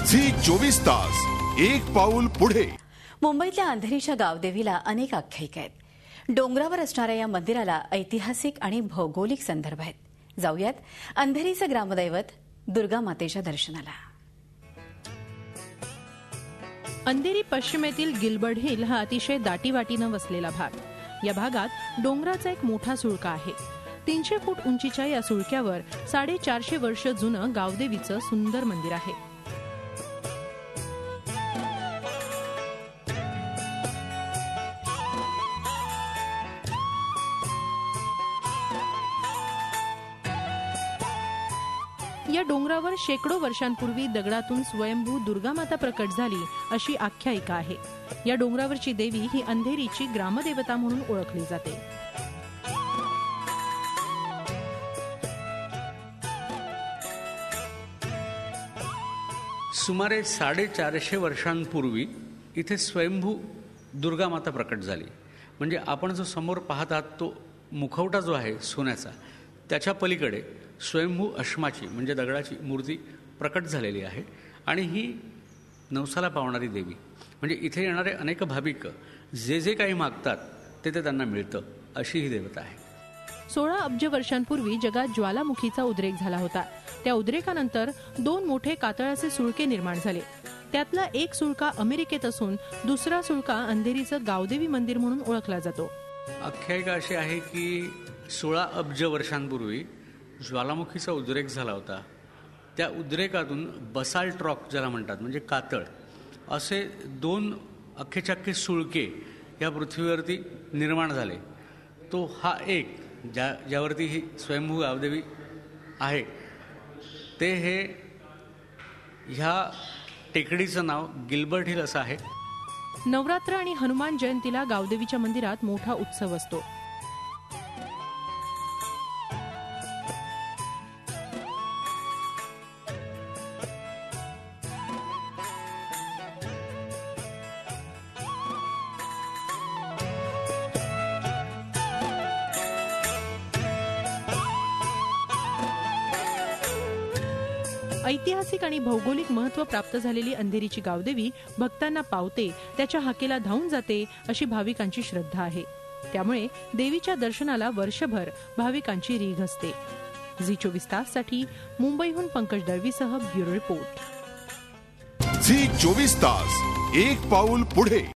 Zee 24 तास एक पाऊल पुढे। मुंबईतल्या अंधेरीच्या गावदेवीला अनेक आख्यायिका आहेत। डोंगरावर असणाऱ्या या मंदिराला ऐतिहासिक आणि भौगोलिक संदर्भ आहेत। जाऊयात अंधेरीचं ग्रामदैवत दुर्गा मातेच्या दर्शनाला। अंधेरी पश्चिमेतील गिलबर्ड हिल हा अतिशय दाटीवाटीनं वसलेला भाग। या भागात डोंगराचा एक मोठा सुळका आहे। 300 फूट उंचीच्या या सुळक्यावर 450 वर्ष जुनं गावदेवीचं सुंदर मंदिर आहे। या डोंगरावर शेकडो वर्षांपूर्वी दगडातून स्वयंभू दुर्गामाता प्रकट झाली अशी आख्यायिका आहे। या डोंगरावरची देवी ही अंधेरीची ग्रामदेवता म्हणून ओळखली जाते। सुमारे 450 वर्षांपूर्वी इथे स्वयंभू दुर्गामाता प्रकट झाली। म्हणजे आपण जो समोर पाहत आहात तो मुखवटा जो आहे सोन्याचा, त्याच्या पलीकडे स्वयंभू अश्माची म्हणजे दगडाची मूर्ती प्रकट झालेली आहे। आणि ही नवसाला पावणारी देवी, म्हणजे इथे येणारे अनेक भाविक जे जे काही मागतात ते त्यांना मिळतं, अशी ही देवता आहे। 16 अब्ज वर्षांपूर्वी जगात ज्वालामुखीचा उद्रेक झाला होता। त्या उद्रेकानंतर 2 मोठे कातळाचे सुळके निर्माण झाले। त्यातला एक सुळका अमेरिकेत असून दुसरा सुळका अंधेरीचं गावदेवी मंदिर म्हणून ओळखला जातो। आख्यायिका अशी आहे की 16 अब्ज वर्षांपूर्वी ज्वालामुखीचा उद्रेक झाला होता। त्या उद्रेकातून बसाल्ट रॉक ज्याला म्हणतात म्हणजे कातळ, असे 2 अख्खेचक्के सुळके या पृथ्वीवरती निर्माण झाले। तो हा एक ज्यावरती ही स्वयंभू गावदेवी आहे, ते हे ह्या टेकडीचं नाव गिलबर्ड हिल असं आहे। नवरात्र आणि हनुमान जयंतीला गावदेवीच्या मंदिरात मोठा उत्सव असतो। ऐतिहासिक आणि भौगोलिक महत्त्व प्राप्त झालेली अंधेरीची गावदेवी भक्तांना पावते, त्याच्या हाकेला धावून जाते अशी भाविकांची श्रद्धा आहे। त्यामुळे देवीच्या दर्शनाला वर्षभर भाविकांची रीघ असते। झी 24 ताससाठी मुंबईहून पंकज दळवीसह ब्युरो रिपोर्ट। झी 24 तास एक पाऊल पुढे।